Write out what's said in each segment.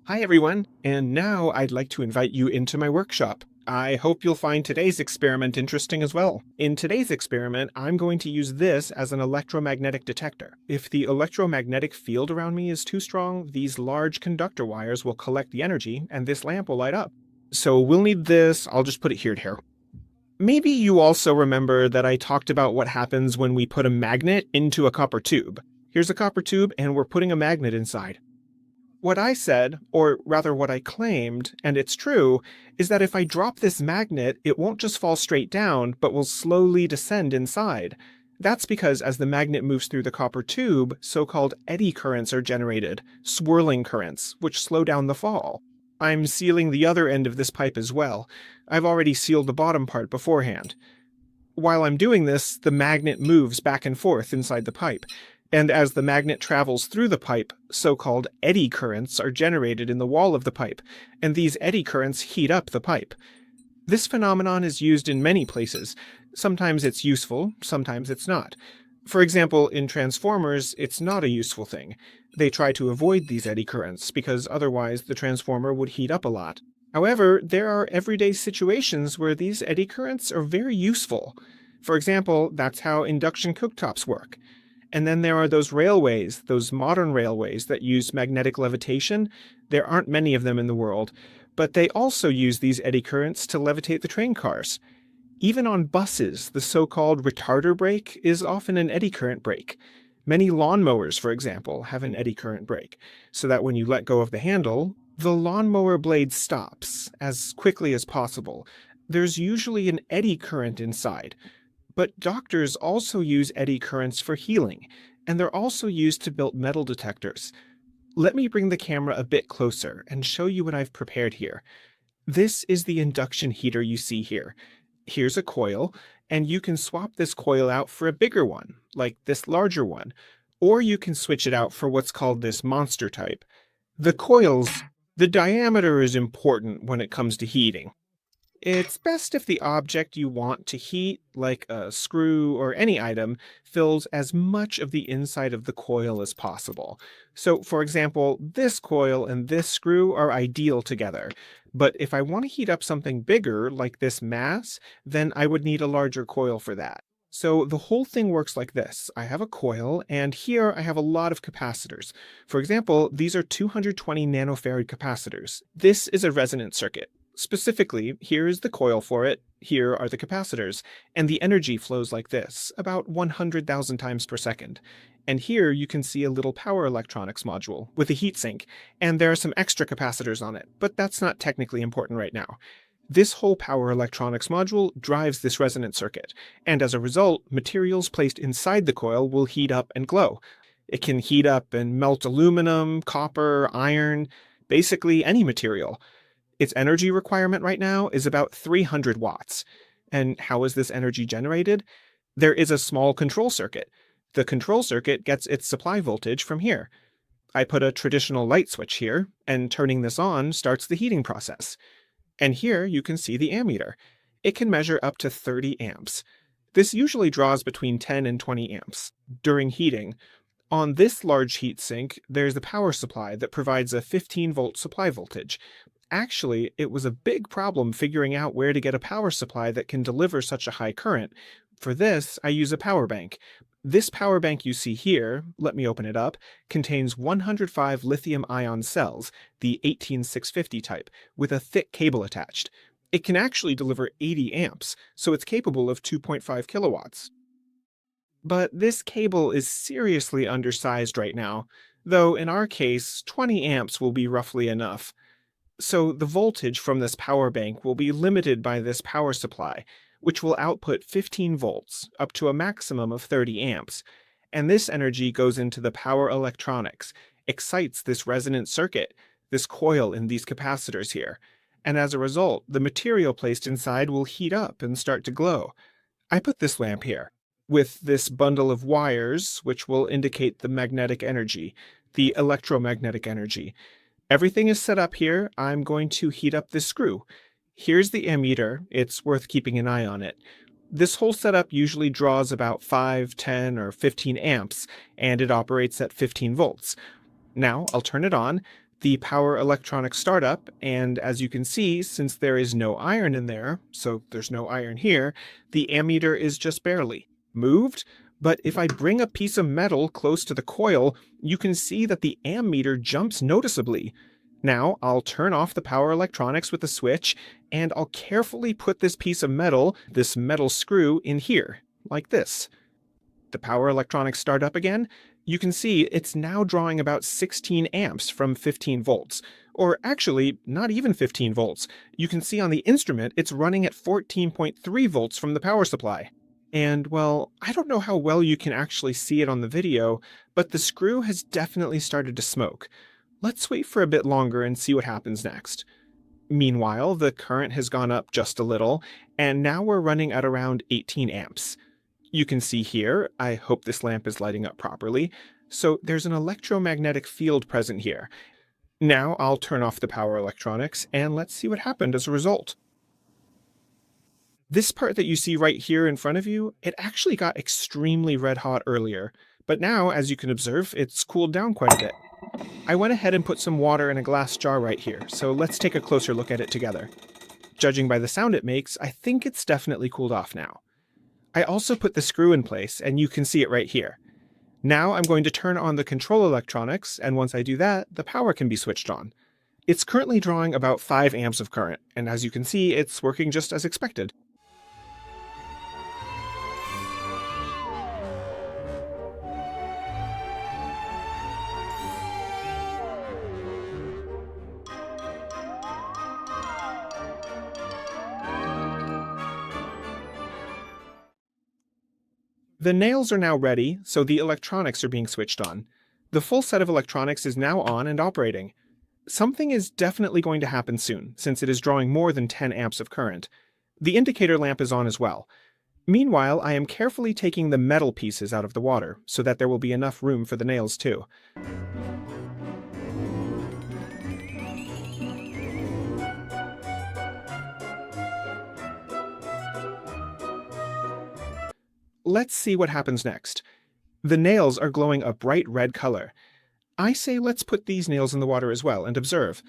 Hi everyone, and now I'd like to invite you into my workshop. I hope you'll find today's experiment interesting as well. In today's experiment, I'm going to use this as an electromagnetic detector. If the electromagnetic field around me is too strong, these large conductor wires will collect the energy and this lamp will light up. So we'll need this, I'll just put it here. Maybe you also remember that I talked about what happens when we put a magnet into a copper tube. Here's a copper tube and we're putting a magnet inside. What I said, or rather what I claimed, and it's true, is that if I drop this magnet, it won't just fall straight down, but will slowly descend inside. That's because as the magnet moves through the copper tube, so-called eddy currents are generated, swirling currents, which slow down the fall. I'm sealing the other end of this pipe as well. I've already sealed the bottom part beforehand. While I'm doing this, the magnet moves back and forth inside the pipe, and as the magnet travels through the pipe, so-called eddy currents are generated in the wall of the pipe, and these eddy currents heat up the pipe. This phenomenon is used in many places. Sometimes it's useful, sometimes it's not. For example, in transformers, it's not a useful thing. They try to avoid these eddy currents because otherwise the transformer would heat up a lot. However, there are everyday situations where these eddy currents are very useful. For example, that's how induction cooktops work. And then there are those railways, those modern railways that use magnetic levitation. There aren't many of them in the world, but they also use these eddy currents to levitate the train cars. Even on buses, the so-called retarder brake is often an eddy current brake. Many lawnmowers, for example, have an eddy current brake, so that when you let go of the handle, the lawnmower blade stops as quickly as possible. There's usually an eddy current inside. But doctors also use eddy currents for healing, and they're also used to build metal detectors. Let me bring the camera a bit closer and show you what I've prepared here. This is the induction heater you see here. Here's a coil, and you can swap this coil out for a bigger one, like this larger one, or you can switch it out for what's called this monster type. The diameter is important when it comes to heating. It's best if the object you want to heat, like a screw or any item, fills as much of the inside of the coil as possible. So, for example, this coil and this screw are ideal together. But if I want to heat up something bigger, like this mass, then I would need a larger coil for that. So the whole thing works like this. I have a coil, and here I have a lot of capacitors. For example, these are 220 nanofarad capacitors. This is a resonance circuit. Specifically, here is the coil for it, here are the capacitors, and the energy flows like this, about 100,000 times per second. And here you can see a little power electronics module with a heatsink, and there are some extra capacitors on it, but that's not technically important right now. This whole power electronics module drives this resonance circuit, and as a result, materials placed inside the coil will heat up and glow. It can heat up and melt aluminum, copper, iron, basically any material. Its energy requirement right now is about 300 watts. And how is this energy generated? There is a small control circuit. The control circuit gets its supply voltage from here. I put a traditional light switch here, and turning this on starts the heating process. And here you can see the ammeter. It can measure up to 30 amps. This usually draws between 10 and 20 amps. During heating, on this large heatsink, there's the power supply that provides a 15-volt supply voltage. Actually, it was a big problem figuring out where to get a power supply that can deliver such a high current. For this, I use a power bank. This power bank you see here, let me open it up, contains 105 lithium-ion cells, the 18650 type, with a thick cable attached. It can actually deliver 80 amps, so it's capable of 2.5 kilowatts. But this cable is seriously undersized right now, though in our case, 20 amps will be roughly enough. So the voltage from this power bank will be limited by this power supply, which will output 15 volts, up to a maximum of 30 amps. And this energy goes into the power electronics, excites this resonance circuit, this coil in these capacitors here. And as a result, the material placed inside will heat up and start to glow. I put this lamp here, with this bundle of wires, which will indicate the magnetic energy, the electromagnetic energy. Everything is set up here. I'm going to heat up this screw. Here's the ammeter. It's worth keeping an eye on it. This whole setup usually draws about 5, 10, or 15 amps, and it operates at 15 volts. Now I'll turn it on. the power electronic startup, and as you can see, since there is no iron in there, so there's no iron here, the ammeter is just barely moved. But if I bring a piece of metal close to the coil, you can see that the ammeter jumps noticeably. Now I'll turn off the power electronics with a switch, and I'll carefully put this piece of metal, this metal screw, in here, like this. The power electronics start up again. You can see it's now drawing about 16 amps from 15 volts. Or actually, not even 15 volts. You can see on the instrument it's running at 14.3 volts from the power supply. And well, I don't know how well you can actually see it on the video, but the screw has definitely started to smoke. Let's wait for a bit longer and see what happens next. Meanwhile, the current has gone up just a little, and now we're running at around 18 amps. You can see here, I hope this lamp is lighting up properly, so there's an electromagnetic field present here. Now I'll turn off the power electronics, and let's see what happened as a result. This part that you see right here in front of you, it actually got extremely red hot earlier, but now, as you can observe, it's cooled down quite a bit. I went ahead and put some water in a glass jar right here, so let's take a closer look at it together. Judging by the sound it makes, I think it's definitely cooled off now. I also put the screw in place, and you can see it right here. Now I'm going to turn on the control electronics, and once I do that, the power can be switched on. It's currently drawing about 5 amps of current, and as you can see, it's working just as expected. The nails are now ready, so the electronics are being switched on. The full set of electronics is now on and operating. Something is definitely going to happen soon, since it is drawing more than 10 amps of current. The indicator lamp is on as well. Meanwhile, I am carefully taking the metal pieces out of the water, so that there will be enough room for the nails too. Let's see what happens next. The nails are glowing a bright red color. I say let's put these nails in the water as well and observe.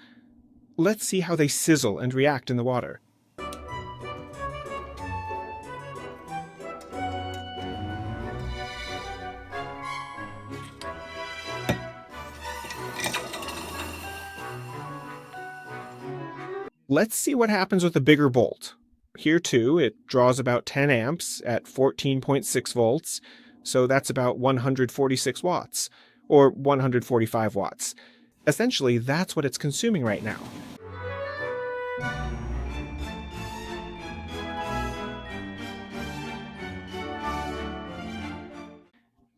Let's see how they sizzle and react in the water. Let's see what happens with a bigger bolt. Here too, it draws about 10 amps at 14.6 volts, so that's about 146 watts, or 145 watts. Essentially, that's what it's consuming right now.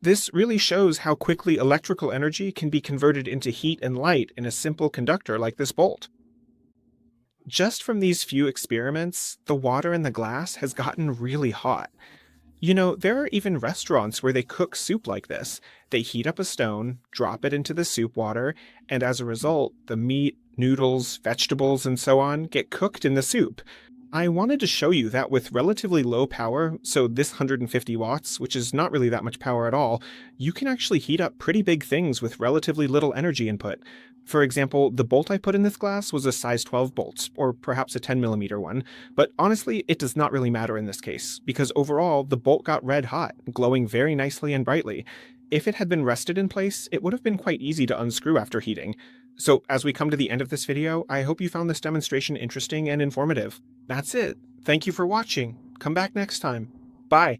This really shows how quickly electrical energy can be converted into heat and light in a simple conductor like this bolt. Just from these few experiments, the water in the glass has gotten really hot. You know, there are even restaurants where they cook soup like this. They heat up a stone, drop it into the soup water, and as a result, the meat, noodles, vegetables, and so on get cooked in the soup. I wanted to show you that with relatively low power, so this 150 watts, which is not really that much power at all, you can actually heat up pretty big things with relatively little energy input. For example, the bolt I put in this glass was a size 12 bolt, or perhaps a 10mm one, but honestly, it does not really matter in this case, because overall, the bolt got red hot, glowing very nicely and brightly. If it had been rested in place, it would have been quite easy to unscrew after heating. So as we come to the end of this video, I hope you found this demonstration interesting and informative. That's it. Thank you for watching. Come back next time. Bye.